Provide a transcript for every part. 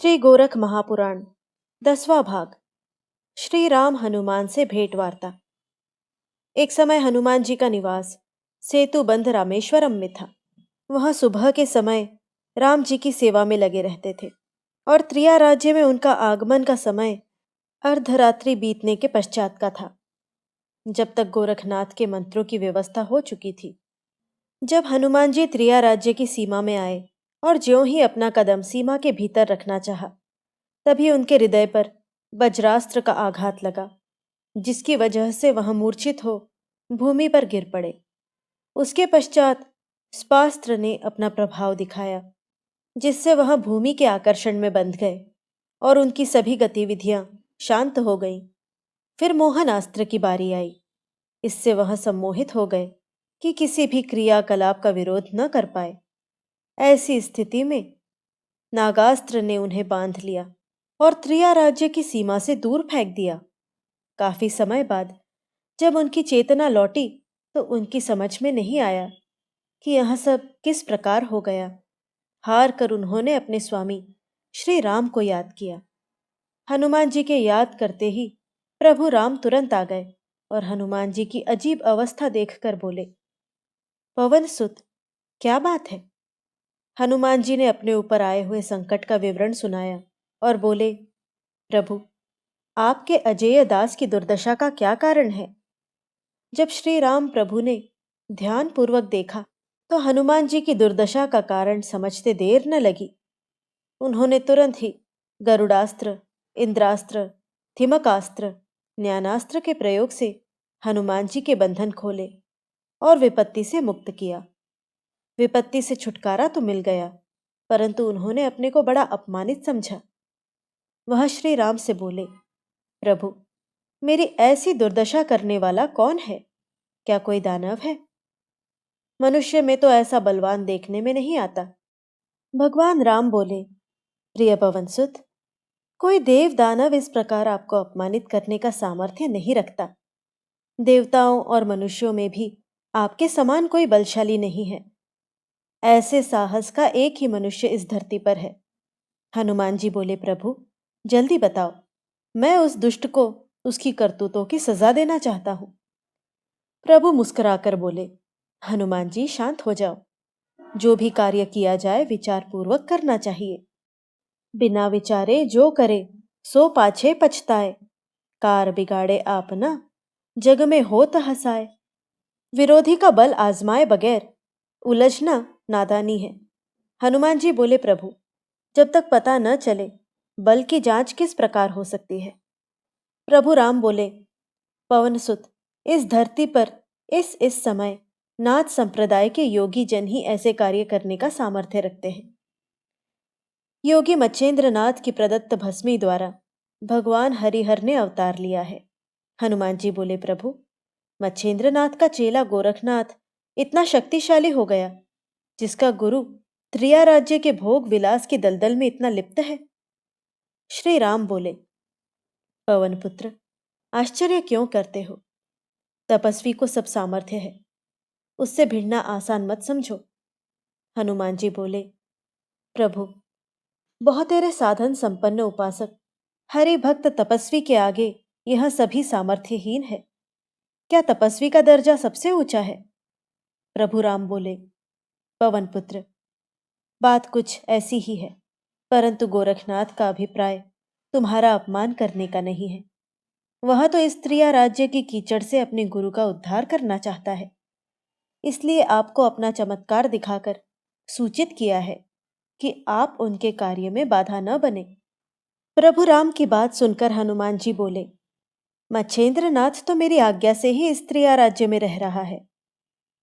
श्री गोरख महापुराण 10वां भाग। श्री राम हनुमान से भेंट वार्ता। एक समय हनुमान जी का निवास सेतुबंध रामेश्वरम में था। वह सुबह के समय राम जी की सेवा में लगे रहते थे और त्रिया राज्य में उनका आगमन का समय अर्धरात्रि बीतने के पश्चात का था, जब तक गोरखनाथ के मंत्रों की व्यवस्था हो चुकी थी। जब हनुमान जी त्रिया राज्य की सीमा में आए और ज्यों ही अपना कदम सीमा के भीतर रखना चाहा, तभी उनके हृदय पर वज्रास्त्र का आघात लगा, जिसकी वजह से वह मूर्छित हो भूमि पर गिर पड़े। उसके पश्चात स्पास्त्र ने अपना प्रभाव दिखाया, जिससे वह भूमि के आकर्षण में बंध गए और उनकी सभी गतिविधियां शांत हो गईं। फिर मोहनास्त्र की बारी आई। इससे वह सम्मोहित हो गए कि किसी भी क्रियाकलाप का विरोध न कर पाए। ऐसी स्थिति में नागास्त्र ने उन्हें बांध लिया और त्रिया राज्य की सीमा से दूर फेंक दिया। काफी समय बाद जब उनकी चेतना लौटी, तो उनकी समझ में नहीं आया कि यह सब किस प्रकार हो गया। हार कर उन्होंने अपने स्वामी श्री राम को याद किया। हनुमान जी के याद करते ही प्रभु राम तुरंत आ गए और हनुमान जी की अजीब अवस्था देखकर बोले, पवन सुत, क्या बात है? हनुमान जी ने अपने ऊपर आए हुए संकट का विवरण सुनाया और बोले, प्रभु, आपके अजेय दास की दुर्दशा का क्या कारण है? जब श्री राम प्रभु ने ध्यान पूर्वक देखा, तो हनुमान जी की दुर्दशा का कारण समझते देर न लगी। उन्होंने तुरंत ही गरुड़ास्त्र, इंद्रास्त्र, थिमकास्त्र, ज्ञानास्त्र के प्रयोग से हनुमान जी के बंधन खोले और विपत्ति से मुक्त किया। विपत्ति से छुटकारा तो मिल गया, परंतु उन्होंने अपने को बड़ा अपमानित समझा। वह श्री राम से बोले, प्रभु, मेरी ऐसी दुर्दशा करने वाला कौन है? क्या कोई दानव है? मनुष्य में तो ऐसा बलवान देखने में नहीं आता। भगवान राम बोले, प्रिय पवनसुत, कोई देव दानव इस प्रकार आपको अपमानित करने का सामर्थ्य नहीं रखता। देवताओं और मनुष्यों में भी आपके समान कोई बलशाली नहीं है। ऐसे साहस का एक ही मनुष्य इस धरती पर है। हनुमान जी बोले, प्रभु, जल्दी बताओ, मैं उस दुष्ट को उसकी करतूतों की सजा देना चाहता हूं। प्रभु मुस्कुराकर बोले, हनुमान जी, शांत हो जाओ। जो भी कार्य किया जाए विचार पूर्वक करना चाहिए। बिना विचारे जो करे सो पाछे पछताए। कार बिगाड़े आपना, जग में होत हसाए। विरोधी का बल आजमाए बगैर उलझना नादानी है। हनुमान जी बोले, प्रभु, जब तक पता न चले बल की जांच किस प्रकार हो सकती है? प्रभु राम बोले, पवनसुत, इस धरती पर इस समय नाथ संप्रदाय के योगी जन ही ऐसे कार्य करने का सामर्थ्य रखते हैं। योगी मच्छेंद्र नाथ की प्रदत्त भस्मी द्वारा भगवान हरिहर ने अवतार लिया है। हनुमान जी बोले, प्रभु, मच्छेंद्र नाथ का चेला गोरखनाथ इतना शक्तिशाली हो गया, जिसका गुरु त्रिया राज्य के भोग विलास की दलदल में इतना लिप्त है। श्री राम बोले, पवन पुत्र, आश्चर्य क्यों करते हो? तपस्वी को सब सामर्थ्य है, उससे भिड़ना आसान मत समझो। हनुमान जी बोले, प्रभु, बहुतेरे साधन संपन्न उपासक हरि भक्त तपस्वी के आगे यह सभी सामर्थ्यहीन है। क्या तपस्वी का दर्जा सबसे ऊंचा है? प्रभु राम बोले, पवन पुत्र, बात कुछ ऐसी ही है, परंतु गोरखनाथ का अभिप्राय तुम्हारा अपमान करने का नहीं है। वह तो इस त्रिया राज्य की कीचड़ से अपने गुरु का उद्धार करना चाहता है, इसलिए आपको अपना चमत्कार दिखाकर सूचित किया है कि आप उनके कार्य में बाधा न बने। प्रभु राम की बात सुनकर हनुमान जी बोले, मच्छेंद्र नाथ तो मेरी आज्ञा से ही इस त्रिया राज्य में रह रहा है।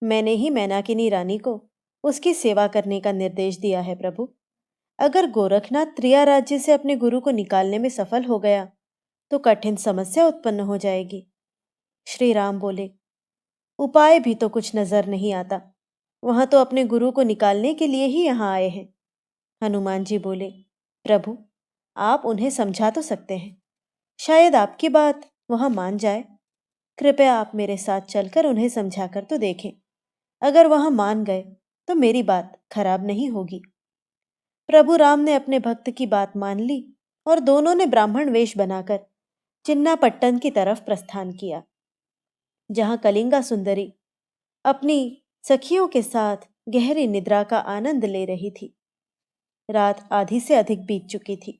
मैंने ही मैनाकिनी रानी को उसकी सेवा करने का निर्देश दिया है। प्रभु, अगर गोरखनाथ त्रिया राज्य से अपने गुरु को निकालने में सफल हो गया, तो कठिन समस्या उत्पन्न हो जाएगी। श्री राम बोले, उपाय भी तो कुछ नजर नहीं आता। वहां तो अपने गुरु को निकालने के लिए ही यहाँ आए हैं। हनुमान जी बोले, प्रभु, आप उन्हें समझा तो सकते हैं, शायद आपकी बात वहां मान जाए। कृपया आप मेरे साथ चलकर उन्हें समझाकर तो देखें। अगर वह मान गए तो मेरी बात खराब नहीं होगी। प्रभु राम ने अपने भक्त की बात मान ली और दोनों ने ब्राह्मण वेश बनाकर चिन्नापट्टन की तरफ प्रस्थान किया, जहां कलिंगा सुंदरी अपनी सखियों के साथ गहरी निद्रा का आनंद ले रही थी। रात आधी से अधिक बीत चुकी थी।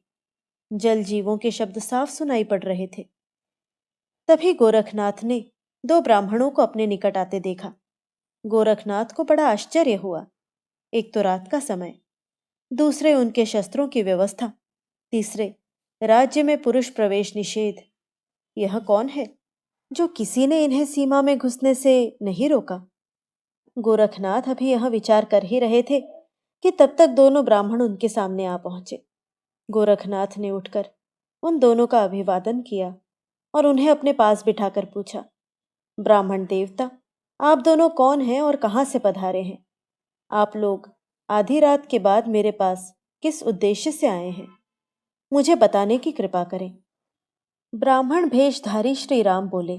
जल जीवों के शब्द साफ सुनाई पड़ रहे थे। तभी गोरखनाथ ने दो ब्राह्मणों को अपने निकट आते देखा। गोरखनाथ को बड़ा आश्चर्य हुआ। एक तो रात का समय, दूसरे उनके शस्त्रों की व्यवस्था, तीसरे राज्य में पुरुष प्रवेश निषेध। यह कौन है जो किसी ने इन्हें सीमा में घुसने से नहीं रोका? गोरखनाथ अभी यह विचार कर ही रहे थे कि तब तक दोनों ब्राह्मण उनके सामने आ पहुंचे। गोरखनाथ ने उठकर उन दोनों का अभिवादन किया और उन्हें अपने पास बिठाकर पूछा, ब्राह्मण देवता, आप दोनों कौन हैं और कहाँ से पधारे हैं? आप लोग आधी रात के बाद मेरे पास किस उद्देश्य से आए हैं? मुझे बताने की कृपा करें। ब्राह्मण भेषधारी श्री राम बोले,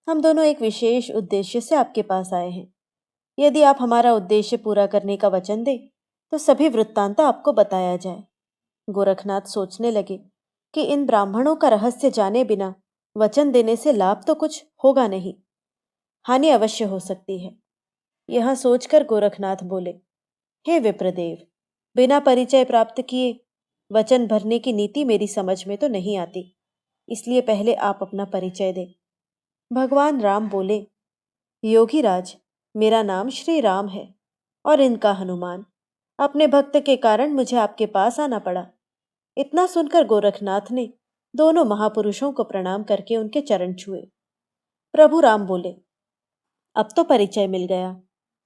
हम दोनों एक विशेष उद्देश्य से आपके पास आए हैं। यदि आप हमारा उद्देश्य पूरा करने का वचन दें तो सभी वृत्तांत आपको बताया जाए। गोरखनाथ सोचने लगे कि इन ब्राह्मणों का रहस्य जाने बिना वचन देने से लाभ तो कुछ होगा नहीं, हानि अवश्य हो सकती है। यह सोचकर गोरखनाथ बोले, हे विप्रदेव, बिना परिचय प्राप्त किए वचन भरने की नीति मेरी समझ में तो नहीं आती, इसलिए पहले आप अपना परिचय दें। भगवान राम बोले, योगीराज, मेरा नाम श्री राम है और इनका हनुमान। अपने भक्त के कारण मुझे आपके पास आना पड़ा। इतना सुनकर गोरखनाथ ने दोनों महापुरुषों को प्रणाम करके उनके चरण छुए। प्रभु राम बोले, अब तो परिचय मिल गया,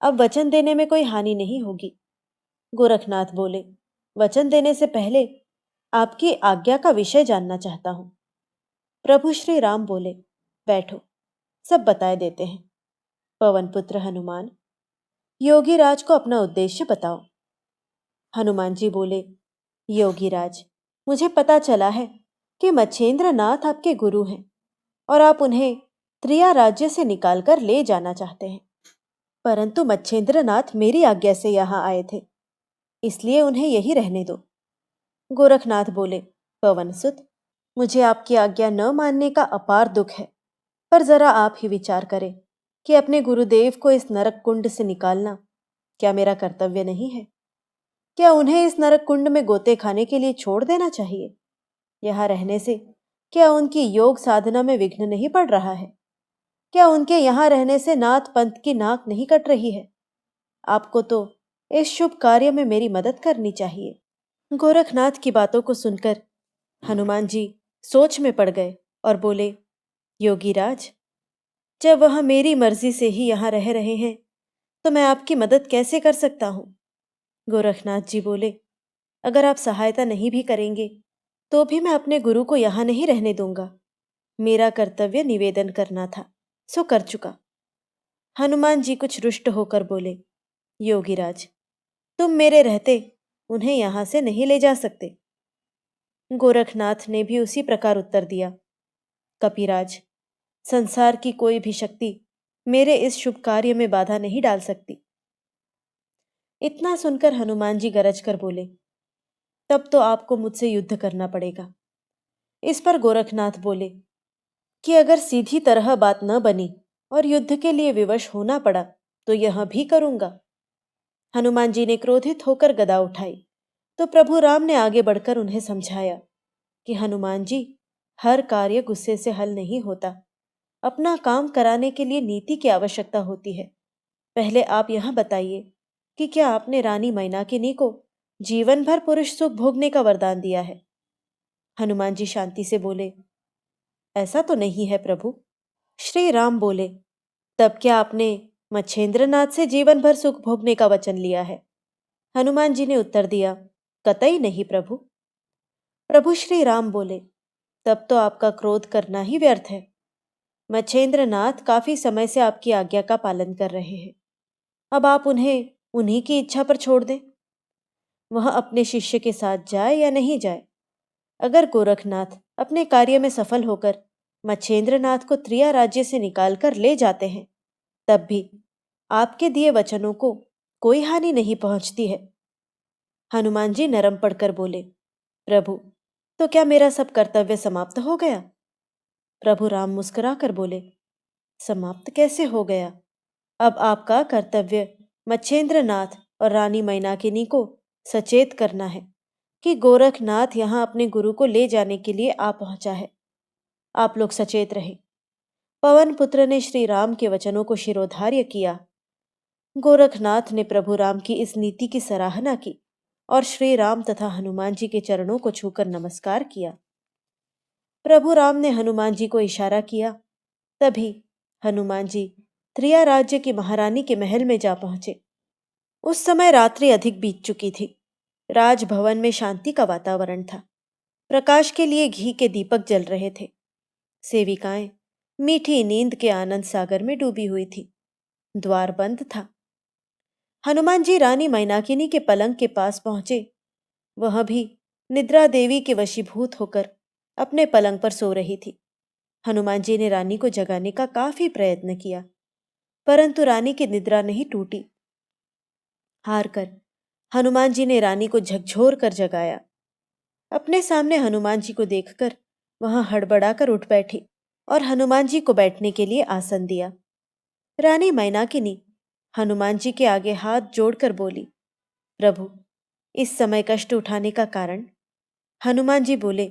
अब वचन देने में कोई हानि नहीं होगी। गोरखनाथ बोले, वचन देने से पहले आपकी आज्ञा का विषय जानना चाहता हूं। प्रभु श्री राम बोले, बैठो, सब बताए देते हैं। पवन पुत्र हनुमान, योगीराज को अपना उद्देश्य बताओ। हनुमान जी बोले, योगीराज, मुझे पता चला है कि मच्छेंद्र नाथ आपके गुरु हैं और आप उन्हें त्रिया राज्य से निकालकर ले जाना चाहते हैं, परंतु मच्छेंद्र नाथ मेरी आज्ञा से यहाँ आए थे, इसलिए उन्हें यही रहने दो। गोरखनाथ बोले, पवन सुत, मुझे आपकी आज्ञा न मानने का अपार दुख है, पर जरा आप ही विचार करें कि अपने गुरुदेव को इस नरक कुंड से निकालना क्या मेरा कर्तव्य नहीं है? क्या उन्हें इस नरक कुंड में गोते खाने के लिए छोड़ देना चाहिए? यहाँ रहने से क्या उनकी योग साधना में विघ्न नहीं पड़ रहा है? क्या उनके यहाँ रहने से नाथ पंथ की नाक नहीं कट रही है? आपको तो इस शुभ कार्य में मेरी मदद करनी चाहिए। गोरखनाथ की बातों को सुनकर हनुमान जी सोच में पड़ गए और बोले, योगीराज, जब वह मेरी मर्जी से ही यहाँ रह रहे हैं तो मैं आपकी मदद कैसे कर सकता हूँ? गोरखनाथ जी बोले, अगर आप सहायता नहीं भी करेंगे तो भी मैं अपने गुरु को यहाँ नहीं रहने दूंगा। मेरा कर्तव्य निवेदन करना था, सो कर चुका। हनुमान जी कुछ रुष्ट होकर बोले, योगीराज, तुम मेरे रहते उन्हें यहाँ से नहीं ले जा सकते। गोरखनाथ ने भी उसी प्रकार उत्तर दिया, कपिराज, संसार की कोई भी शक्ति मेरे इस शुभ कार्य में बाधा नहीं डाल सकती। इतना सुनकर हनुमान जी गरज कर बोले, तब तो आपको मुझसे युद्ध करना पड़ेगा। इस पर गोरखनाथ बोले कि अगर सीधी तरह बात न बनी और युद्ध के लिए विवश होना पड़ा तो यह भी करूंगा। हनुमान जी ने क्रोधित होकर गदा उठाई तो प्रभु राम ने आगे बढ़कर उन्हें समझाया कि हनुमान जी, हर कार्य गुस्से से हल नहीं होता। अपना काम कराने के लिए नीति की आवश्यकता होती है। पहले आप यह बताइए कि क्या आपने रानी मैनाकिनी को जीवन भर पुरुष सुख भोगने का वरदान दिया है? हनुमान जी शांति से बोले, ऐसा तो नहीं है प्रभु। श्री राम बोले, तब क्या आपने मच्छेंद्रनाथ से जीवन भर सुख भोगने का वचन लिया है? हनुमान जी ने उत्तर दिया, कतई नहीं प्रभु। प्रभु श्री राम बोले, तब तो आपका क्रोध करना ही व्यर्थ है। मच्छेंद्रनाथ काफी समय से आपकी आज्ञा का पालन कर रहे हैं, अब आप उन्हें उन्हीं की इच्छा पर छोड़ दें। वह अपने शिष्य के साथ जाए या नहीं जाए, अगर गोरखनाथ अपने कार्य में सफल होकर मच्छेंद्रनाथ को त्रिया राज्य से निकालकर ले जाते हैं, तब भी आपके दिए वचनों को कोई हानि नहीं पहुंचती है। हनुमान जी नरम पड़कर बोले, प्रभु, तो क्या मेरा सब कर्तव्य समाप्त हो गया? प्रभु राम मुस्कुरा कर बोले, समाप्त कैसे हो गया? अब आपका कर्तव्य मच्छेंद्रनाथ और रानी मैनाकिनी को सचेत करना है कि गोरखनाथ यहाँ अपने गुरु को ले जाने के लिए आ पहुंचा है। आप लोग सचेत रहे। पवन पुत्र ने श्री राम के वचनों को शिरोधार्य किया। गोरखनाथ ने प्रभु राम की इस नीति की सराहना की और श्री राम तथा हनुमान जी के चरणों को छूकर नमस्कार किया। प्रभु राम ने हनुमान जी को इशारा किया। तभी हनुमान जी त्रिया राज्य की महारानी के महल में जा पहुंचे। उस समय रात्रि अधिक बीत चुकी थी। राजभवन में शांति का वातावरण था। प्रकाश के लिए घी के दीपक जल रहे थे। सेविकाएं मीठी नींद के आनंद सागर में डूबी हुई थी। द्वार बंद था। हनुमान जी रानी मैनाकिनी के पलंग के पास पहुंचे। वह भी निद्रा देवी के वशीभूत होकर अपने पलंग पर सो रही थी। हनुमान जी ने रानी को जगाने का काफी प्रयत्न किया, परंतु रानी की निद्रा नहीं टूटी। हार कर हनुमान जी ने रानी को झकझोर कर जगाया। अपने सामने हनुमान जी को देखकर वह हड़बड़ाकर उठ बैठी और हनुमान जी को बैठने के लिए आसन दिया। रानी मैनाकिनी हनुमान जी के आगे हाथ जोड़कर बोली, प्रभु, इस समय कष्ट उठाने का कारण? हनुमान जी बोले,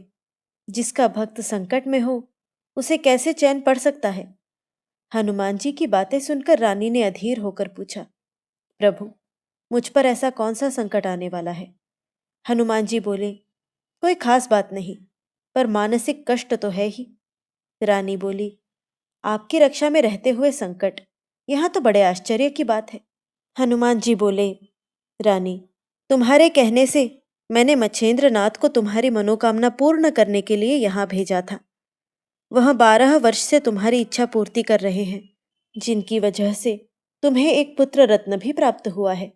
जिसका भक्त संकट में हो उसे कैसे चैन पड़ सकता है? हनुमान जी की बातें सुनकर रानी ने अधीर होकर पूछा, प्रभु, मुझ पर ऐसा कौन सा संकट आने वाला है? हनुमान जी बोले, कोई खास बात नहीं, पर मानसिक कष्ट तो है ही। रानी बोली, आपकी रक्षा में रहते हुए संकट, यहां तो बड़े आश्चर्य की बात है। हनुमान जी बोले, रानी, तुम्हारे कहने से मैंने मच्छेंद्रनाथ को तुम्हारी मनोकामना पूर्ण करने के लिए यहाँ भेजा था। वह 12 वर्ष से तुम्हारी इच्छा पूर्ति कर रहे हैं, जिनकी वजह से तुम्हें एक पुत्र रत्न भी प्राप्त हुआ है।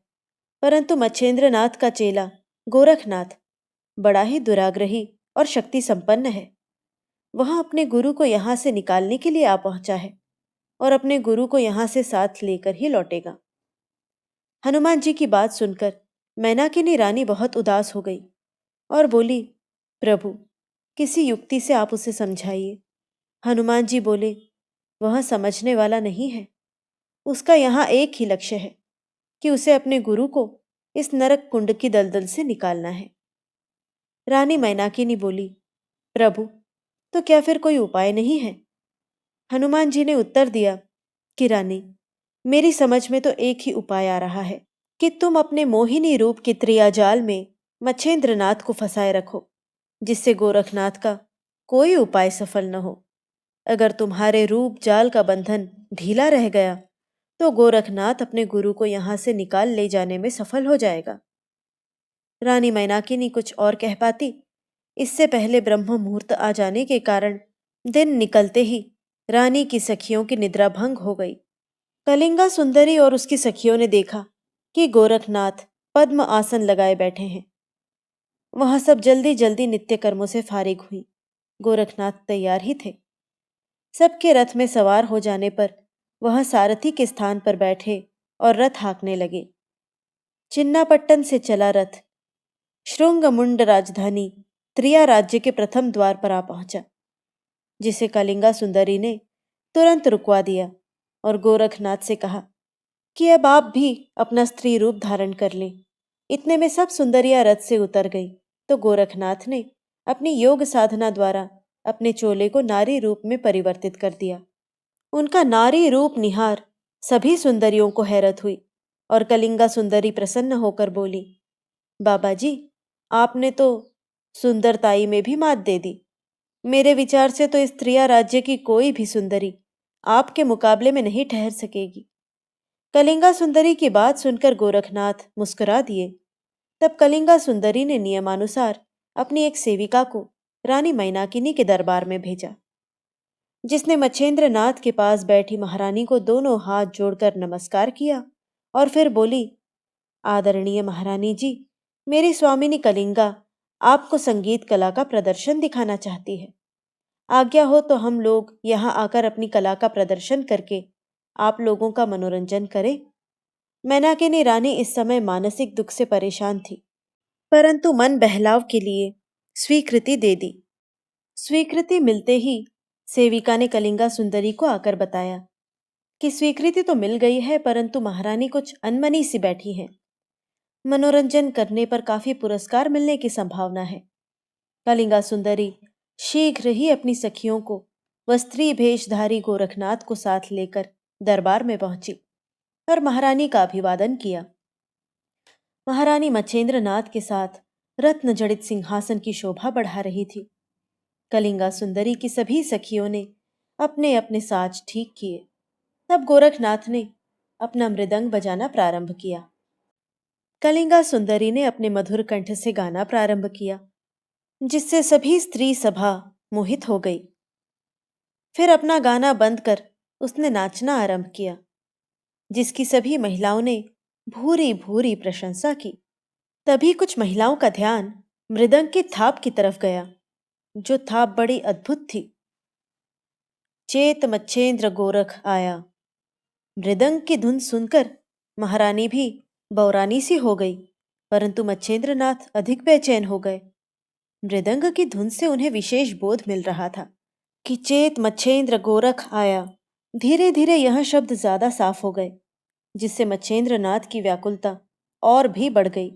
परंतु मच्छेंद्रनाथ का चेला गोरखनाथ बड़ा ही दुराग्रही और शक्ति संपन्न है। वह अपने गुरु को यहाँ से निकालने के लिए आ पहुंचा है और अपने गुरु को यहाँ से साथ लेकर ही लौटेगा। हनुमान जी की बात सुनकर मैनाकिनी रानी बहुत उदास हो गई और बोली, प्रभु, किसी युक्ति से आप उसे समझाइए। हनुमान जी बोले, वह समझने वाला नहीं है। उसका यहाँ एक ही लक्ष्य है कि उसे अपने गुरु को इस नरक कुंड की दलदल से निकालना है। रानी मैनाकिनी बोली, प्रभु, तो क्या फिर कोई उपाय नहीं है? हनुमान जी ने उत्तर दिया कि रानी, मेरी समझ में तो एक ही उपाय आ रहा है कि तुम अपने मोहिनी रूप की त्रियाजाल में मच्छेंद्रनाथ को फंसाए रखो, जिससे गोरखनाथ का कोई उपाय सफल न हो। अगर तुम्हारे रूप जाल का बंधन ढीला रह गया तो गोरखनाथ अपने गुरु को यहाँ से निकाल ले जाने में सफल हो जाएगा। रानी मैनाकिनी कुछ और कह पाती, इससे पहले ब्रह्म मुहूर्त आ जाने के कारण दिन निकलते ही रानी की सखियों की निद्रा भंग हो गई। कलिंगा सुंदरी और उसकी सखियों ने देखा कि गोरखनाथ पद्म आसन लगाए बैठे हैं। वह सब जल्दी जल्दी नित्य कर्मों से फारिग हुई। गोरखनाथ तैयार ही थे। सबके रथ में सवार हो जाने पर वह सारथी के स्थान पर बैठे और रथ हाँकने लगे। चिन्नापट्टन से चला रथ श्रृंगमुंड राजधानी त्रिया राज्य के प्रथम द्वार पर आ पहुंचा, जिसे कलिंगा सुंदरी ने तुरंत रुकवा दिया और गोरखनाथ से कहा कि अब आप भी अपना स्त्री रूप धारण कर लें। इतने में सब सुंदरियां रथ से उतर गई तो गोरखनाथ ने अपनी योग साधना द्वारा अपने चोले को नारी रूप में परिवर्तित कर दिया। उनका नारी रूप निहार सभी सुंदरियों को हैरत हुई और कलिंगा सुंदरी प्रसन्न होकर बोली, बाबा जी, आपने तो सुंदरताई में भी मात दे दी। मेरे विचार से तो इस त्रिया राज्य की कोई भी सुंदरी आपके मुकाबले में नहीं ठहर सकेगी। कलिंगा सुंदरी की बात सुनकर गोरखनाथ मुस्कुरा दिए। तब कलिंगा सुंदरी ने नियमानुसार अपनी एक सेविका को रानी मैनाकिनी के दरबार में भेजा, जिसने मच्छेंद्रनाथ के पास बैठी महारानी को दोनों हाथ जोड़कर नमस्कार किया और फिर बोली, आदरणीय महारानी जी, मेरी स्वामिनी कलिंगा आपको संगीत कला का प्रदर्शन दिखाना चाहती है। आज्ञा हो तो हम लोग यहाँ आकर अपनी कला का प्रदर्शन करके आप लोगों का मनोरंजन करें। मैनाकिनी रानी इस समय मानसिक दुख से परेशान थी। परंतु मन बहलाव के लिए स्वीकृति दे दी। स्वीकृति मिलते ही सेविका ने कलिंगा सुंदरी को आकर बताया कि स्वीकृति तो मिल गई है, परंतु महारानी कुछ अनमनी सी बैठी हैं। मनोरंजन करने पर काफी पुरस्कार मिलने की संभावना है। कलिंगा सुंदरी शीघ्र ही अपनी सखियों को वस्त्री भेषधारी गोरखनाथ को साथ लेकर दरबार में पहुंची और महारानी का अभिवादन किया। महारानी मच्छेंद्र नाथ के साथ रत्न जड़ित सिंहासन की शोभा बढ़ा रही थी। कलिंगा सुंदरी की सभी सखियों ने अपने अपने साज ठीक किए। तब गोरखनाथ ने अपना मृदंग बजाना प्रारंभ किया। कलिंगा सुंदरी ने अपने मधुर कंठ से गाना प्रारंभ किया, जिससे सभी स्त्री सभा मोहित हो गई। फिर अपना गाना बंद कर उसने नाचना आरंभ किया, जिसकी सभी महिलाओं ने भूरी भूरी प्रशंसा की। तभी कुछ महिलाओं का ध्यान मृदंग की थाप की तरफ गया, जो थाप बड़ी अद्भुत थी। चेत मच्छेंद्र गोरख आया। मृदंग की धुन सुनकर महारानी भी बौरानी सी हो गई, परंतु मच्छेंद्र नाथ अधिक बेचैन हो गए। मृदंग की धुन से उन्हें विशेष बोध मिल रहा था कि चेत मच्छेंद्र गोरख आया। धीरे धीरे यह शब्द ज्यादा साफ हो गए, जिससे मच्छेंद्र नाथ की व्याकुलता और भी बढ़ गई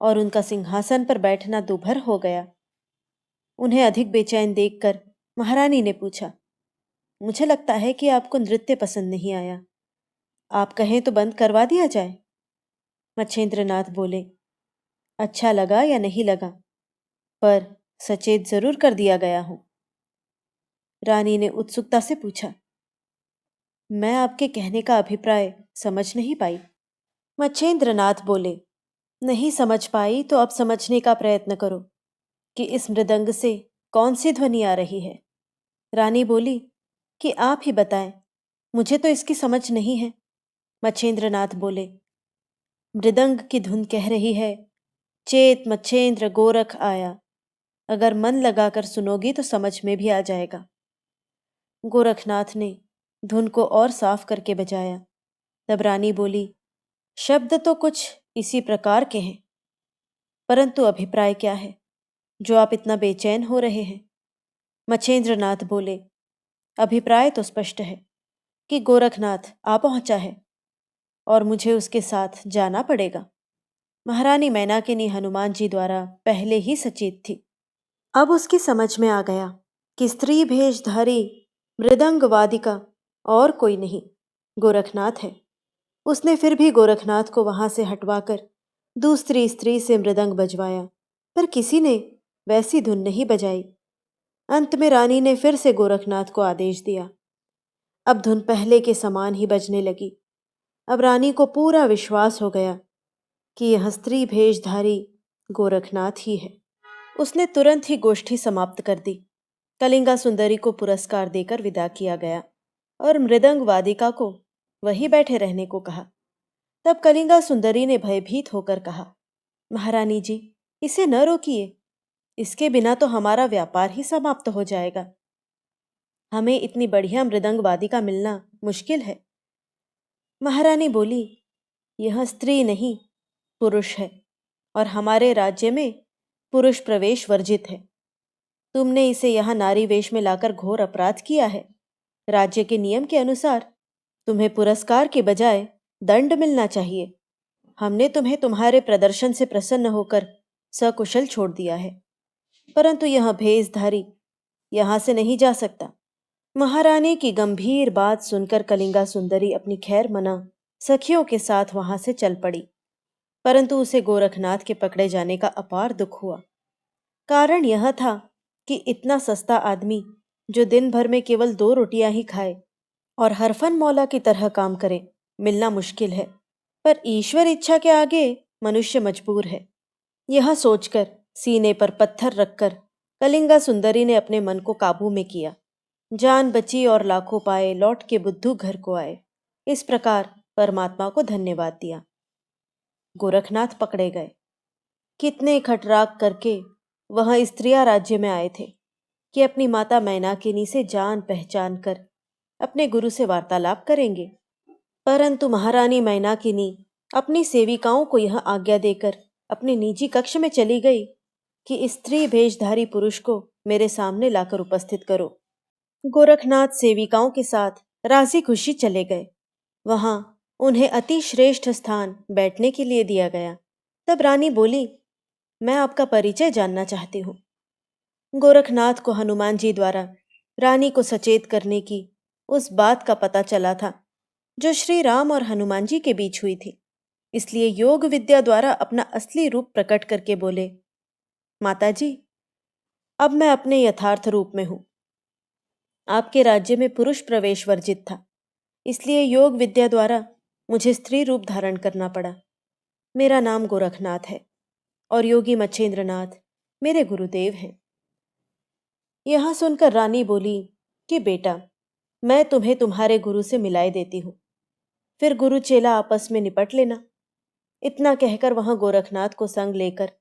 और उनका सिंहासन पर बैठना दूभर हो गया। उन्हें अधिक बेचैन देखकर महारानी ने पूछा, मुझे लगता है कि आपको नृत्य पसंद नहीं आया। आप कहें तो बंद करवा दिया जाए। मच्छेंद्र नाथ बोले, अच्छा लगा या नहीं लगा, पर सचेत जरूर कर दिया गया हूं। रानी ने उत्सुकता से पूछा, मैं आपके कहने का अभिप्राय समझ नहीं पाई। मच्छेंद्र नाथ बोले, नहीं समझ पाई तो अब समझने का प्रयत्न करो कि इस मृदंग से कौन सी ध्वनि आ रही है। रानी बोली कि आप ही बताएं, मुझे तो इसकी समझ नहीं है। मच्छेंद्र नाथ बोले, मृदंग की धुन कह रही है, चेत मच्छेंद्र गोरख आया। अगर मन लगाकर सुनोगी तो समझ में भी आ जाएगा। गोरखनाथ ने धुन को और साफ करके बजाया। तब रानी बोली, शब्द तो कुछ इसी प्रकार के हैं, परंतु अभिप्राय क्या है जो आप इतना बेचैन हो रहे हैं। मच्छेंद्र नाथ बोले, अभिप्राय तो स्पष्ट है कि गोरखनाथ आ पहुंचा है और मुझे उसके साथ जाना पड़ेगा। महारानी मैनाकिनी हनुमान जी द्वारा पहले ही सचेत थी। अब उसकी समझ में आ गया कि स्त्री भेषधारी मृदंग वादिका और कोई नहीं, गोरखनाथ है। उसने फिर भी गोरखनाथ को वहां से हटवाकर दूसरी स्त्री से मृदंग बजवाया, पर किसी ने वैसी धुन नहीं बजाई। अंत में रानी ने फिर से गोरखनाथ को आदेश दिया। अब धुन पहले के समान ही बजने लगी। अब रानी को पूरा विश्वास हो गया कि यह स्त्री भेषधारी गोरखनाथ ही है। उसने तुरंत ही गोष्ठी समाप्त कर दी। कलिंगा सुंदरी को पुरस्कार देकर विदा किया गया और मृदंग वादिका को वहीं बैठे रहने को कहा। तब कलिंगा सुंदरी ने भयभीत होकर कहा, महारानी जी, इसे न रोकिए, इसके बिना तो हमारा व्यापार ही समाप्त हो जाएगा। हमें इतनी बढ़िया मृदंग वादिका मिलना मुश्किल है। महारानी बोली, यह स्त्री नहीं पुरुष है और हमारे राज्य में पुरुष प्रवेश वर्जित है। तुमने इसे यहाँ नारी वेश में लाकर घोर अपराध किया है। राज्य के नियम के अनुसार तुम्हें पुरस्कार के बजाय दंड मिलना चाहिए। हमने तुम्हें तुम्हारे प्रदर्शन से प्रसन्न होकर सकुशल छोड़ दिया है, परंतु यह भेषधारी यहां से नहीं जा सकता। महारानी की गंभीर बात सुनकर कलिंगा सुंदरी अपनी खैर मना सखियों के साथ वहां से चल पड़ी, परंतु उसे गोरखनाथ के पकड़े जाने का अपार दुख हुआ। कारण यह था कि इतना सस्ता आदमी जो दिन भर में केवल 2 रोटियां ही खाए और हरफन मौला की तरह काम करे, मिलना मुश्किल है। पर ईश्वर इच्छा के आगे मनुष्य मजबूर है। यह सोचकर सीने पर पत्थर रखकर कलिंगा सुंदरी ने अपने मन को काबू में किया। जान बची और लाखों पाए, लौट के बुद्धू घर को आए। इस प्रकार परमात्मा को धन्यवाद दिया। गोरखनाथ पकड़े गए। कितने खटराग करके वह स्त्रियां राज्य में आए थे कि अपनी माता मैनाकिनी से जान पहचान कर अपने गुरु से वार्तालाप करेंगे, परंतु महारानी मैनाकिनी अपनी सेविकाओं को यह आज्ञा देकर अपने निजी कक्ष में चली गई कि स्त्री भेषधारी पुरुष को मेरे सामने लाकर उपस्थित करो। गोरखनाथ सेविकाओं के साथ राजी खुशी चले गए। वहां उन्हें अति श्रेष्ठ स्थान बैठने के लिए दिया गया। तब रानी बोली, मैं आपका परिचय जानना चाहती हूँ। गोरखनाथ को हनुमान जी द्वारा रानी को सचेत करने की उस बात का पता चला था जो श्री राम और हनुमान जी के बीच हुई थी। इसलिए योग विद्या द्वारा अपना असली रूप प्रकट करके बोले, माता जी, अब मैं अपने यथार्थ रूप में हूं। आपके राज्य में पुरुष प्रवेश वर्जित था, इसलिए योग विद्या द्वारा मुझे स्त्री रूप धारण करना पड़ा। मेरा नाम गोरखनाथ है और योगी मच्छेंद्रनाथ मेरे गुरुदेव हैं। यह सुनकर रानी बोली कि बेटा, मैं तुम्हें तुम्हारे गुरु से मिलाए देती हूँ, फिर गुरु चेला आपस में निपट लेना। इतना कहकर वहां गोरखनाथ को संग लेकर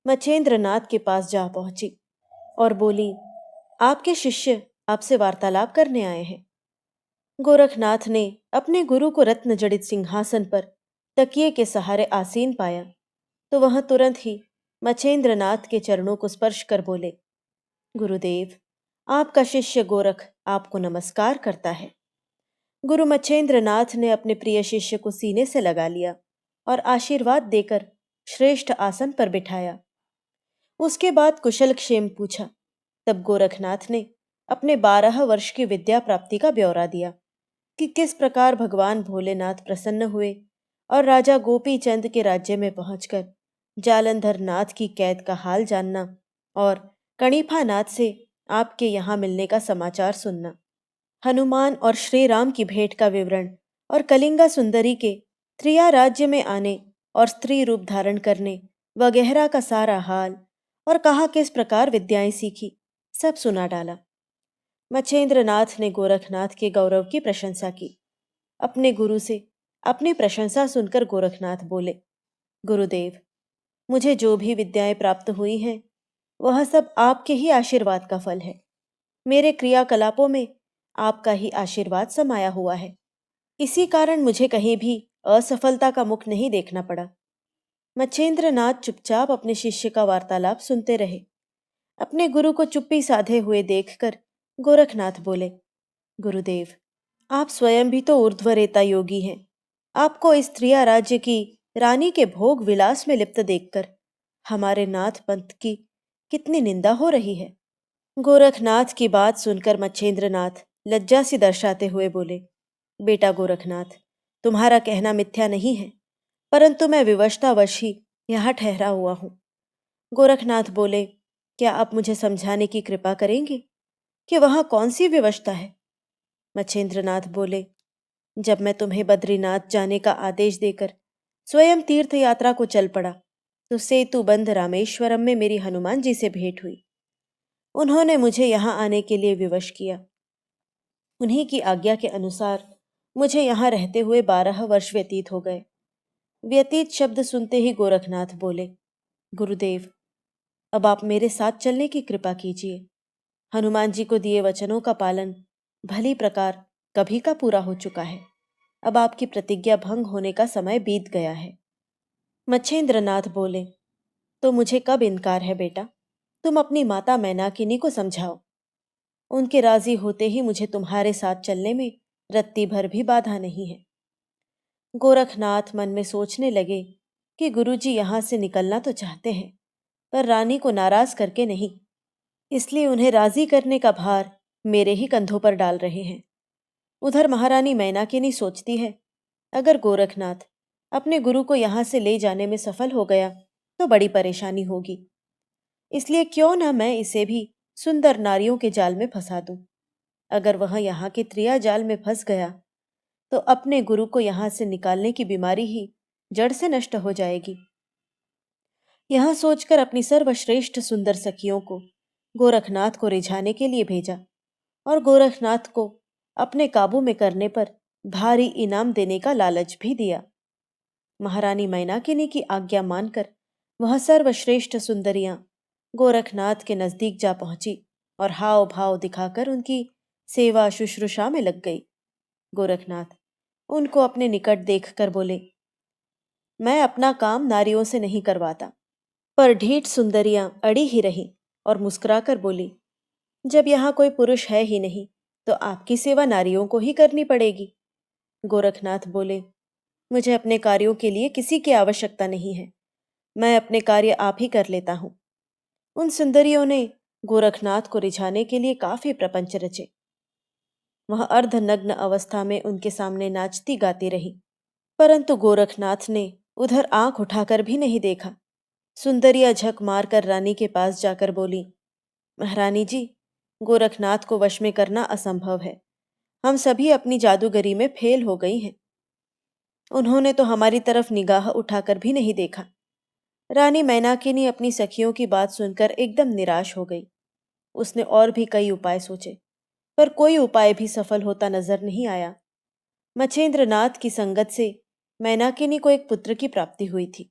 मच्छेंद्रनाथ के पास जा पहुंची और बोली, आपके शिष्य आपसे वार्तालाप करने आए हैं। गोरखनाथ ने अपने गुरु को रत्न जड़ित सिंहासन पर तकिए के सहारे आसीन पाया तो वह तुरंत ही मच्छेंद्रनाथ के चरणों को स्पर्श कर बोले, गुरुदेव, आपका शिष्य गोरख आपको नमस्कार करता है। गुरु मच्छेंद्रनाथ ने अपने प्रिय शिष्य को सीने से लगा लिया और आशीर्वाद देकर श्रेष्ठ आसन पर बिठाया। उसके बाद कुशल क्षेम पूछा। तब गोरखनाथ ने अपने 12 वर्ष की विद्या प्राप्ति का ब्यौरा दिया कि किस प्रकार भगवान भोलेनाथ प्रसन्न हुए और राजा गोपी चंद के राज्य में पहुंचकर जालंधर नाथ की कैद का हाल जानना और कणिफा नाथ से आपके यहाँ मिलने का समाचार सुनना। हनुमान और श्री राम की भेंट का विवरण और कलिंगा सुंदरी के त्रिया राज्य में आने और स्त्री रूप धारण करने वगैरह का सारा हाल और कहा किस प्रकार विद्याएं सीखी, सब सुना डाला। मच्छेंद्रनाथ ने गोरखनाथ के गौरव की प्रशंसा की। अपने गुरु से अपनी प्रशंसा सुनकर गोरखनाथ बोले, गुरुदेव, मुझे जो भी विद्याएं प्राप्त हुई हैं वह सब आपके ही आशीर्वाद का फल है। मेरे क्रियाकलापों में आपका ही आशीर्वाद समाया हुआ है। इसी कारण मुझे कहीं भी असफलता का मुख नहीं देखना पड़ा। मच्छेंद्रनाथ चुपचाप अपने शिष्य का वार्तालाप सुनते रहे। अपने गुरु को चुप्पी साधे हुए देखकर गोरखनाथ बोले, गुरुदेव, आप स्वयं भी तो ऊर्ध्वरेता योगी हैं। आपको इस त्रिया राज्य की रानी के भोग विलास में लिप्त देखकर हमारे नाथ पंथ की कितनी निंदा हो रही है। गोरखनाथ की बात सुनकर मच्छेंद्रनाथ लज्जा सी दर्शाते हुए बोले, बेटा गोरखनाथ, तुम्हारा कहना मिथ्या नहीं है, परंतु मैं विवशतावश ही यहाँ ठहरा हुआ हूँ। गोरखनाथ बोले, क्या आप मुझे समझाने की कृपा करेंगे कि वहाँ कौन सी विवशता है? मच्छेंद्रनाथ बोले, जब मैं तुम्हें बद्रीनाथ जाने का आदेश देकर स्वयं तीर्थ यात्रा को चल पड़ा तो सेतुबंध रामेश्वरम में मेरी हनुमान जी से भेंट हुई। उन्होंने मुझे यहाँ आने के लिए विवश किया। उन्हीं की आज्ञा के अनुसार मुझे यहाँ रहते हुए 12 वर्ष व्यतीत हो गए। व्यतीत शब्द सुनते ही गोरखनाथ बोले, गुरुदेव, अब आप मेरे साथ चलने की कृपा कीजिए। हनुमान जी को दिए वचनों का पालन भली प्रकार कभी का पूरा हो चुका है। अब आपकी प्रतिज्ञा भंग होने का समय बीत गया है। मच्छेंद्रनाथ बोले, तो मुझे कब इनकार है बेटा? तुम अपनी माता मैनाकिनी को समझाओ। उनके राजी होते ही मुझे तुम्हारे साथ चलने में रत्ती भर भी बाधा नहीं है। गोरखनाथ मन में सोचने लगे कि गुरुजी यहाँ से निकलना तो चाहते हैं, पर रानी को नाराज करके नहीं, इसलिए उन्हें राजी करने का भार मेरे ही कंधों पर डाल रहे हैं। उधर महारानी मैनाकिनी सोचती है, अगर गोरखनाथ अपने गुरु को यहाँ से ले जाने में सफल हो गया तो बड़ी परेशानी होगी, इसलिए क्यों ना मैं इसे भी सुंदर नारियों के जाल में फंसा दूं। अगर वह यहाँ के त्रिया जाल में फंस गया तो अपने गुरु को यहाँ से निकालने की बीमारी ही जड़ से नष्ट हो जाएगी। यह सोचकर अपनी सर्वश्रेष्ठ सुंदर सखियों को गोरखनाथ को रिझाने के लिए भेजा और गोरखनाथ को अपने काबू में करने पर भारी इनाम देने का लालच भी दिया। महारानी मैनाकिनी की आज्ञा मानकर वह सर्वश्रेष्ठ सुंदरियां गोरखनाथ के नजदीक जा पहुंची और हाव भाव दिखाकर उनकी सेवा शुश्रूषा में लग गई। गोरखनाथ उनको अपने निकट देखकर बोले, मैं अपना काम नारियों से नहीं करवाता, पर ढीठ सुंदरियां अड़ी ही रहीं और मुस्कुराकर बोली, जब यहाँ कोई पुरुष है ही नहीं तो आपकी सेवा नारियों को ही करनी पड़ेगी। गोरखनाथ बोले, मुझे अपने कार्यों के लिए किसी की आवश्यकता नहीं है। मैं अपने कार्य आप ही कर लेता हूँ। उन सुंदरियों ने गोरखनाथ को रिझाने के लिए काफी प्रपंच रचे। वह अर्धनग्न अवस्था में उनके सामने नाचती गाती रही, परंतु गोरखनाथ ने उधर आंख उठाकर भी नहीं देखा। सुंदरिया झक मारकर रानी के पास जाकर बोली, महारानी जी, गोरखनाथ को वश में करना असंभव है। हम सभी अपनी जादूगरी में फेल हो गई हैं। उन्होंने तो हमारी तरफ निगाह उठाकर भी नहीं देखा। रानी मैनाकिनी अपनी सखियों की बात सुनकर एकदम निराश हो गई। उसने और भी कई उपाय सोचे, पर कोई उपाय भी सफल होता नजर नहीं आया। मछेंद्रनाथ की संगत से मैनाकिनी को एक पुत्र की प्राप्ति हुई थी,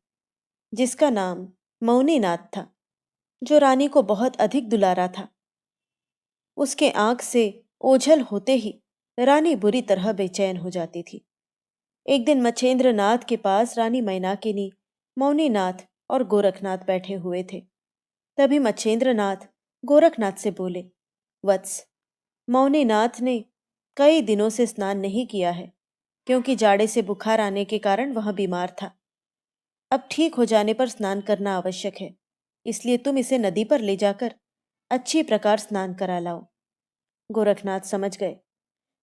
जिसका नाम मौनीनाथ था, जो रानी को बहुत अधिक दुलारा था। उसके आंख से ओझल होते ही रानी बुरी तरह बेचैन हो जाती थी। एक दिन मछेंद्रनाथ के पास रानी मैनाकिनी, मौनीनाथ और गोरखनाथ बैठे हुए थे। तभी मच्छेंद्रनाथ गोरखनाथ से बोले, वत्स, मौनीनाथ ने कई दिनों से स्नान नहीं किया है, क्योंकि जाड़े से बुखार आने के कारण वह बीमार था। अब ठीक हो जाने पर स्नान करना आवश्यक है, इसलिए तुम इसे नदी पर ले जाकर अच्छी प्रकार स्नान करा लाओ। गोरखनाथ समझ गए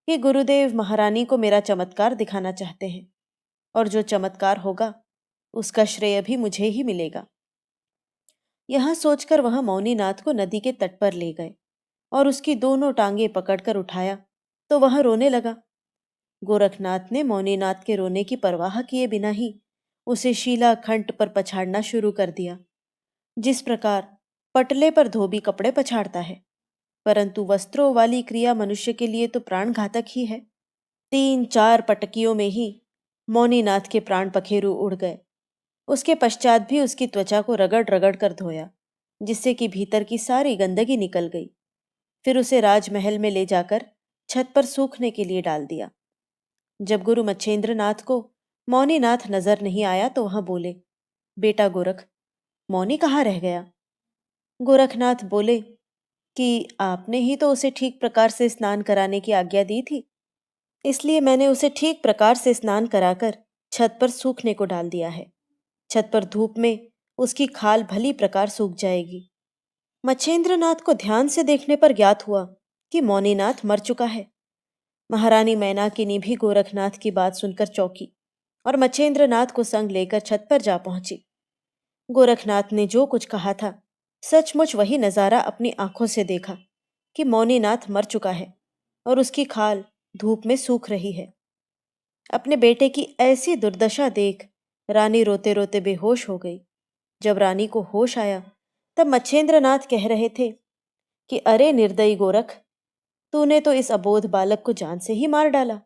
कि गुरुदेव महारानी को मेरा चमत्कार दिखाना चाहते हैं, और जो चमत्कार होगा उसका श्रेय भी मुझे ही मिलेगा। यह सोचकर वह मौनीनाथ को नदी के तट पर ले गए और उसकी दोनों टांगे पकड़कर उठाया तो वह रोने लगा। गोरखनाथ ने मौनीनाथ के रोने की परवाह किए बिना ही उसे शिलाखंड पर पछाड़ना शुरू कर दिया, जिस प्रकार पटले पर धोबी कपड़े पछाड़ता है। परंतु वस्त्रों वाली क्रिया मनुष्य के लिए तो प्राण घातक ही है। 3-4 पटकियों में ही मौनीनाथ के प्राण पखेरु उड़ गए। उसके पश्चात भी उसकी त्वचा को रगड़ रगड़ कर धोया, जिससे कि भीतर की सारी गंदगी निकल गई। फिर उसे राजमहल में ले जाकर छत पर सूखने के लिए डाल दिया। जब गुरु मच्छेंद्रनाथ को मौनीनाथ नजर नहीं आया तो वह बोले, बेटा गोरख, मौनी कहाँ रह गया? गोरखनाथ बोले कि आपने ही तो उसे ठीक प्रकार से स्नान कराने की आज्ञा दी थी, इसलिए मैंने उसे ठीक प्रकार से स्नान कराकर छत पर सूखने को डाल दिया है। छत पर धूप में उसकी खाल भली प्रकार सूख जाएगी। मच्छेंद्रनाथ को ध्यान से देखने पर ज्ञात हुआ कि मौनीनाथ मर चुका है। महारानी मैनाकिनी भी गोरखनाथ की बात सुनकर चौंकी और मच्छेंद्रनाथ को संग लेकर छत पर जा पहुंची। गोरखनाथ ने जो कुछ कहा था, सचमुच वही नजारा अपनी आंखों से देखा कि मौनीनाथ मर चुका है और उसकी खाल धूप में सूख रही है। अपने बेटे की ऐसी दुर्दशा देख रानी रोते रोते बेहोश हो गई। जब रानी को होश आया तब मच्छेंद्रनाथ कह रहे थे कि अरे निर्दयी गोरख, तूने तो इस अबोध बालक को जान से ही मार डाला।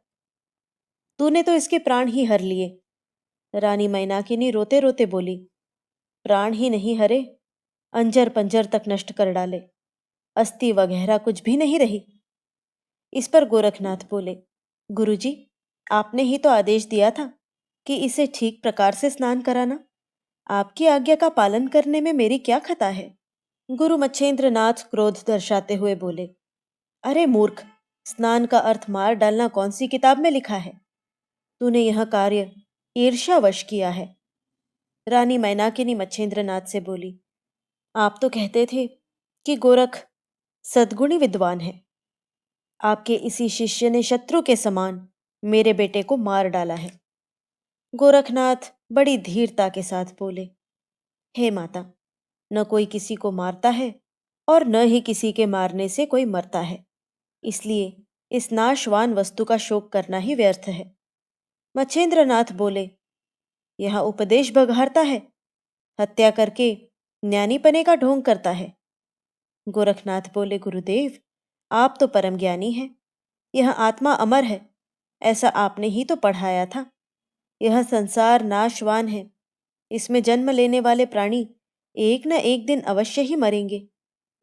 तूने तो इसके प्राण ही हर लिए। रानी मैनाकिनी रोते रोते बोली, प्राण ही नहीं हरे, अंजर पंजर तक नष्ट कर डाले, अस्थि वगैरह कुछ भी नहीं रही। इस पर गोरखनाथ बोले, गुरुजी, आपने ही तो आदेश दिया था कि इसे ठीक प्रकार से स्नान कराना। आपकी आज्ञा का पालन करने में मेरी क्या खता है? गुरु मच्छेंद्रनाथ क्रोध दर्शाते हुए बोले, अरे मूर्ख, स्नान का अर्थ मार डालना कौन सी किताब में लिखा है? तूने यह कार्य ईर्ष्यावश किया है। रानी मैनाकिनी मच्छेंद्रनाथ से बोली, आप तो कहते थे कि गोरख सद्गुणी विद्वान है। आपके इसी शिष्य ने शत्रु के समान मेरे बेटे को मार डाला है। गोरखनाथ बड़ी धीरता के साथ बोले, हे माता, न कोई किसी को मारता है और न ही किसी के मारने से कोई मरता है, इसलिए इस नाशवान वस्तु का शोक करना ही व्यर्थ है। मच्छेंद्रनाथ बोले, यह उपदेश बघारता है, हत्या करके ज्ञानीपने का ढोंग करता है। गोरखनाथ बोले, गुरुदेव, आप तो परम ज्ञानी हैं। यह आत्मा अमर है, ऐसा आपने ही तो पढ़ाया था। यह संसार नाशवान है, इसमें जन्म लेने वाले प्राणी एक न एक दिन अवश्य ही मरेंगे,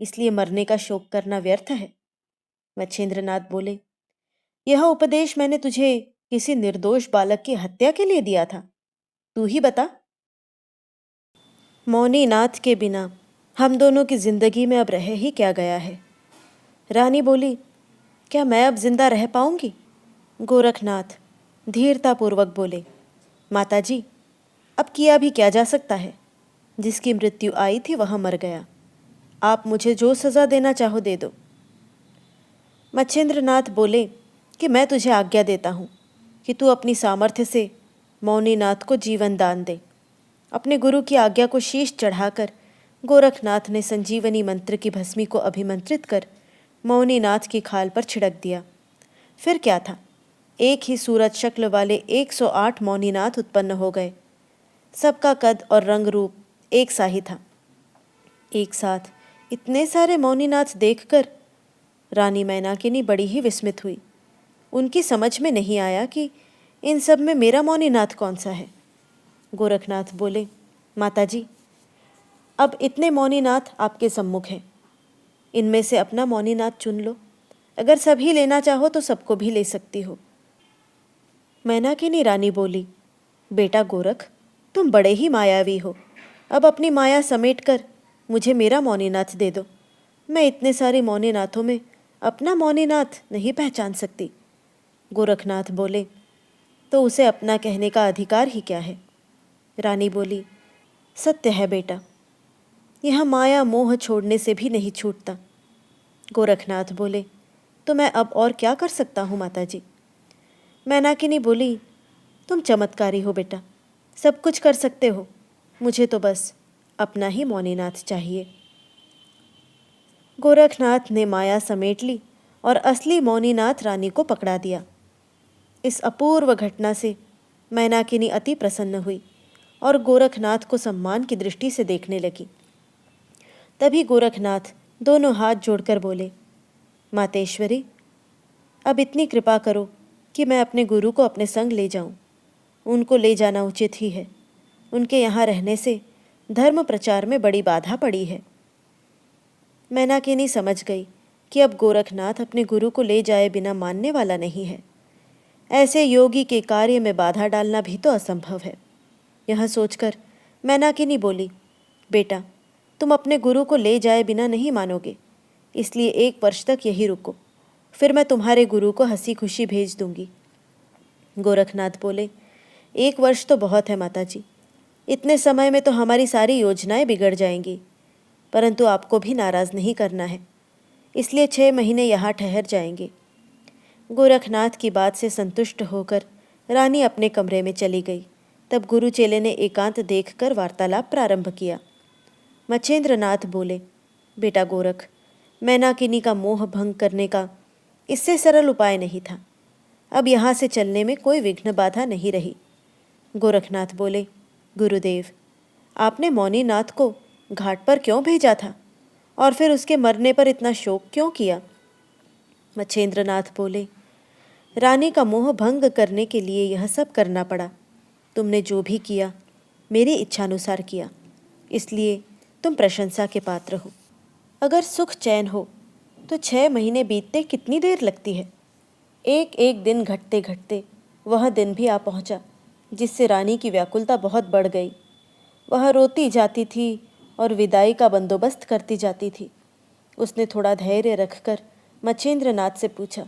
इसलिए मरने का शोक करना व्यर्थ है। मच्छेंद्रनाथ बोले, यह उपदेश मैंने तुझे किसी निर्दोष बालक की हत्या के लिए दिया था, तू ही बता। मौनी नाथ के बिना हम दोनों की जिंदगी में अब रह ही क्या गया है। रानी बोली, क्या मैं अब जिंदा रह पाऊंगी? गोरखनाथ धीरतापूर्वक बोले, माताजी, अब किया भी क्या जा सकता है। जिसकी मृत्यु आई थी वह मर गया। आप मुझे जो सज़ा देना चाहो दे दो। मच्छिंद्रनाथ बोले कि मैं तुझे आज्ञा देता हूँ कि तू अपनी सामर्थ्य से मौनीनाथ को जीवन दान दे। अपने गुरु की आज्ञा को शीश चढ़ाकर गोरखनाथ ने संजीवनी मंत्र की भस्मी को अभिमंत्रित कर मौनीनाथ की खाल पर छिड़क दिया। फिर क्या था, एक ही सूरज शक्ल वाले 108 मौनीनाथ उत्पन्न हो गए। सबका कद और रंग रूप एक सा ही था। एक साथ इतने सारे मौनीनाथ देखकर रानी मैनाकिनी बड़ी ही विस्मित हुई। उनकी समझ में नहीं आया कि इन सब में मेरा मौनीनाथ कौन सा है। गोरखनाथ बोले, माताजी, अब इतने मौनीनाथ आपके सम्मुख हैं। इनमें से अपना मौनीनाथ चुन लो। अगर सभी लेना चाहो तो सबको भी ले सकती हो। मैनाकिनी रानी बोली, बेटा गोरख, तुम बड़े ही मायावी हो। अब अपनी माया समेट कर मुझे मेरा मौनीनाथ दे दो। मैं इतने सारे मौनीनाथों में अपना मौनीनाथ नहीं पहचान सकती। गोरखनाथ बोले, तो उसे अपना कहने का अधिकार ही क्या है। रानी बोली, सत्य है बेटा, यह माया मोह छोड़ने से भी नहीं छूटता। गोरखनाथ बोले, तो मैं अब और क्या कर सकता हूँ माताजी। मैनाकिनी बोली, तुम चमत्कारी हो बेटा, सब कुछ कर सकते हो। मुझे तो बस अपना ही मौनीनाथ चाहिए। गोरखनाथ ने माया समेट ली और असली मौनीनाथ रानी को पकड़ा दिया। इस अपूर्व घटना से मैनाकिनी अति प्रसन्न हुई और गोरखनाथ को सम्मान की दृष्टि से देखने लगी। तभी गोरखनाथ दोनों हाथ जोड़कर बोले, मातेश्वरी, अब इतनी कृपा करो कि मैं अपने गुरु को अपने संग ले जाऊं। उनको ले जाना उचित ही है। उनके यहाँ रहने से धर्म प्रचार में बड़ी बाधा पड़ी है। मैनाकिनी समझ गई कि अब गोरखनाथ अपने गुरु को ले जाए बिना मानने वाला नहीं है। ऐसे योगी के कार्य में बाधा डालना भी तो असंभव है। यह सोचकर मैनाकिनी बोली, बेटा, तुम अपने गुरु को ले जाए बिना नहीं मानोगे, इसलिए 1 वर्ष तक यही रुको। फिर मैं तुम्हारे गुरु को हंसी खुशी भेज दूंगी। गोरखनाथ बोले, 1 वर्ष तो बहुत है माताजी। इतने समय में तो हमारी सारी योजनाएं बिगड़ जाएंगी। परंतु आपको भी नाराज़ नहीं करना है, इसलिए 6 महीने यहाँ ठहर जाएंगे। गोरखनाथ की बात से संतुष्ट होकर रानी अपने कमरे में चली गई। तब गुरु चेले ने एकांत देखकर वार्तालाप प्रारंभ किया। मच्छेंद्रनाथ बोले, बेटा गोरख, मैनाकिनी का मोह भंग करने का इससे सरल उपाय नहीं था। अब यहाँ से चलने में कोई विघ्न बाधा नहीं रही। गोरखनाथ बोले, गुरुदेव, आपने मौनीनाथ को घाट पर क्यों भेजा था और फिर उसके मरने पर इतना शोक क्यों किया? मच्छेंद्रनाथ बोले, रानी का मोह भंग करने के लिए यह सब करना पड़ा। तुमने जो भी किया मेरी इच्छानुसार किया, इसलिए तुम प्रशंसा के पात्र हो। अगर सुख चैन हो तो 6 महीने बीतते कितनी देर लगती है। एक एक दिन घटते घटते वह दिन भी आ पहुंचा, जिससे रानी की व्याकुलता बहुत बढ़ गई। वह रोती जाती थी और विदाई का बंदोबस्त करती जाती थी। उसने थोड़ा धैर्य रखकर मच्छेंद्रनाथ से पूछा,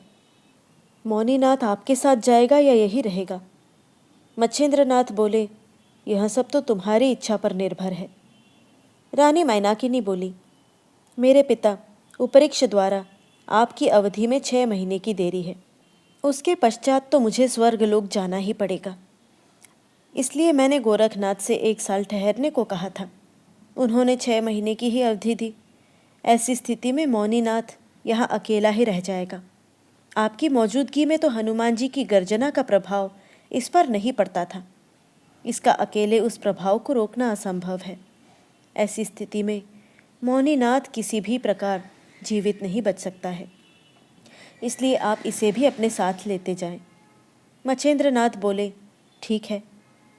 मौनीनाथ आपके साथ जाएगा या यही रहेगा? मच्छेंद्रनाथ बोले, यह सब तो तुम्हारी इच्छा पर निर्भर है। रानी मैनाकिनी बोली, मेरे पिता उपरिक्ष द्वारा आपकी अवधि में 6 महीने की देरी है। उसके पश्चात तो मुझे स्वर्गलोक जाना ही पड़ेगा। इसलिए मैंने गोरखनाथ से 1 साल ठहरने को कहा था। उन्होंने 6 महीने की ही अवधि दी। ऐसी स्थिति में मौनीनाथ यहाँ अकेला ही रह जाएगा। आपकी मौजूदगी में तो हनुमान जी की गर्जना का प्रभाव इस पर नहीं पड़ता था। इसका अकेले उस प्रभाव को रोकना असंभव है। ऐसी स्थिति में मौनीनाथ किसी भी प्रकार जीवित नहीं बच सकता है, इसलिए आप इसे भी अपने साथ लेते जाएं। मच्छेंद्रनाथ बोले, ठीक है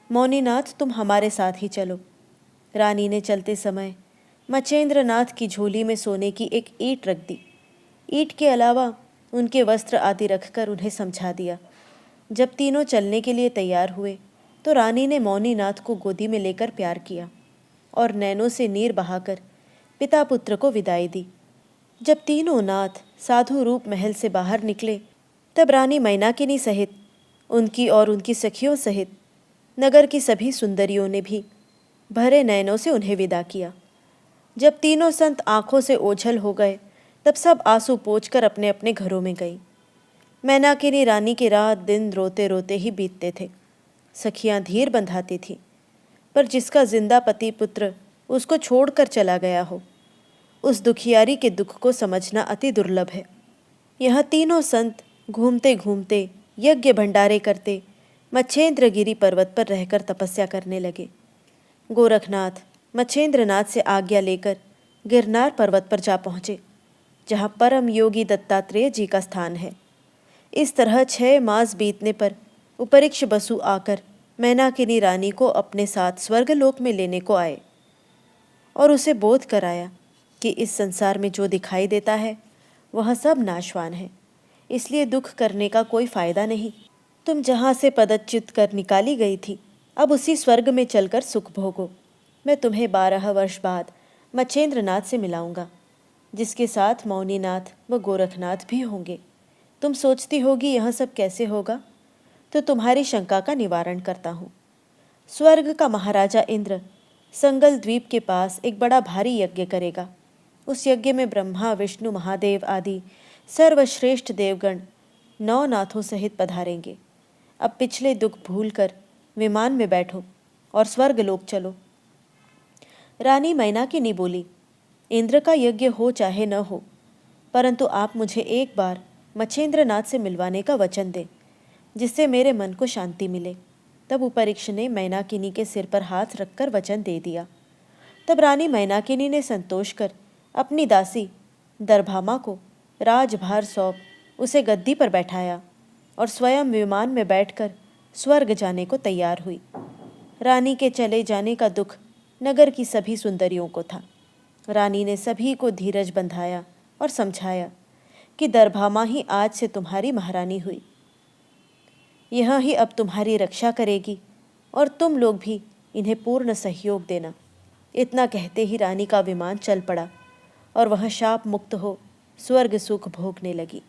मौनीनाथ, तुम हमारे साथ ही चलो। रानी ने चलते समय मच्छेंद्रनाथ की झोली में सोने की एक ईंट रख दी। ईंट के अलावा उनके वस्त्र आदि रखकर उन्हें समझा दिया। जब तीनों चलने के लिए तैयार हुए तो रानी ने मौनीनाथ को गोदी में लेकर प्यार किया और नैनों से नीर बहाकर पिता पुत्र को विदाई दी। जब तीनों नाथ साधु रूप महल से बाहर निकले, तब रानी मैनाकिनी सहित उनकी और उनकी सखियों सहित नगर की सभी सुंदरियों ने भी भरे नयनों से उन्हें विदा किया। जब तीनों संत आंखों से ओझल हो गए, तब सब आंसू पोंछकर अपने अपने घरों में गईं। मैनाकिनी रानी की रात दिन रोते रोते ही बीतते थे। सखियां धीर बंधाती थीं, पर जिसका जिंदा पति पुत्र उसको छोड़कर चला गया हो, उस दुखियारी के दुख को समझना अति दुर्लभ है। यह तीनों संत घूमते घूमते यज्ञ भंडारे करते मच्छेंद्रगिरी पर्वत पर रहकर तपस्या करने लगे। गोरखनाथ मच्छेंद्रनाथ से आज्ञा लेकर गिरनार पर्वत पर जा पहुँचे, जहाँ परम योगी दत्तात्रेय जी का स्थान है। इस तरह 6 मास बीतने पर उपरिक्ष बसु आकर मैनाकिनी रानी को अपने साथ स्वर्गलोक में लेने को आए और उसे बोध कराया कि इस संसार में जो दिखाई देता है वह सब नाशवान है, इसलिए दुख करने का कोई फायदा नहीं। तुम जहाँ से पदच्युत कर निकाली गई थी, अब उसी स्वर्ग में चलकर सुख भोगो। मैं तुम्हें 12 वर्ष बाद मच्छेंद्रनाथ से मिलाऊंगा, जिसके साथ मौनीनाथ व गोरखनाथ भी होंगे। तुम सोचती होगी यह सब कैसे होगा, तो तुम्हारी शंका का निवारण करता हूँ। स्वर्ग का महाराजा इंद्र संगल द्वीप के पास एक बड़ा भारी यज्ञ करेगा। उस यज्ञ में ब्रह्मा विष्णु महादेव आदि सर्वश्रेष्ठ देवगण 9 नाथों सहित पधारेंगे। अब पिछले दुख भूलकर विमान में बैठो और स्वर्गलोक चलो। रानी मैनाकिनी बोली, इंद्र का यज्ञ हो चाहे न हो, परंतु आप मुझे एक बार मच्छेंद्रनाथ से मिलवाने का वचन दें, जिससे मेरे मन को शांति मिले। तब उपरिक्ष ने मैनाकिनी के सिर पर हाथ रखकर वचन दे दिया। तब रानी मैनाकिनी ने संतोष कर अपनी दासी दरभामा को राजभार सौंप उसे गद्दी पर बैठाया और स्वयं विमान में बैठकर स्वर्ग जाने को तैयार हुई। रानी के चले जाने का दुख नगर की सभी सुंदरियों को था। रानी ने सभी को धीरज बंधाया और समझाया कि दरभामा ही आज से तुम्हारी महारानी हुई। यह ही अब तुम्हारी रक्षा करेगी और तुम लोग भी इन्हें पूर्ण सहयोग देना। इतना कहते ही रानी का विमान चल पड़ा और वह शाप मुक्त हो स्वर्ग सुख भोगने लगी।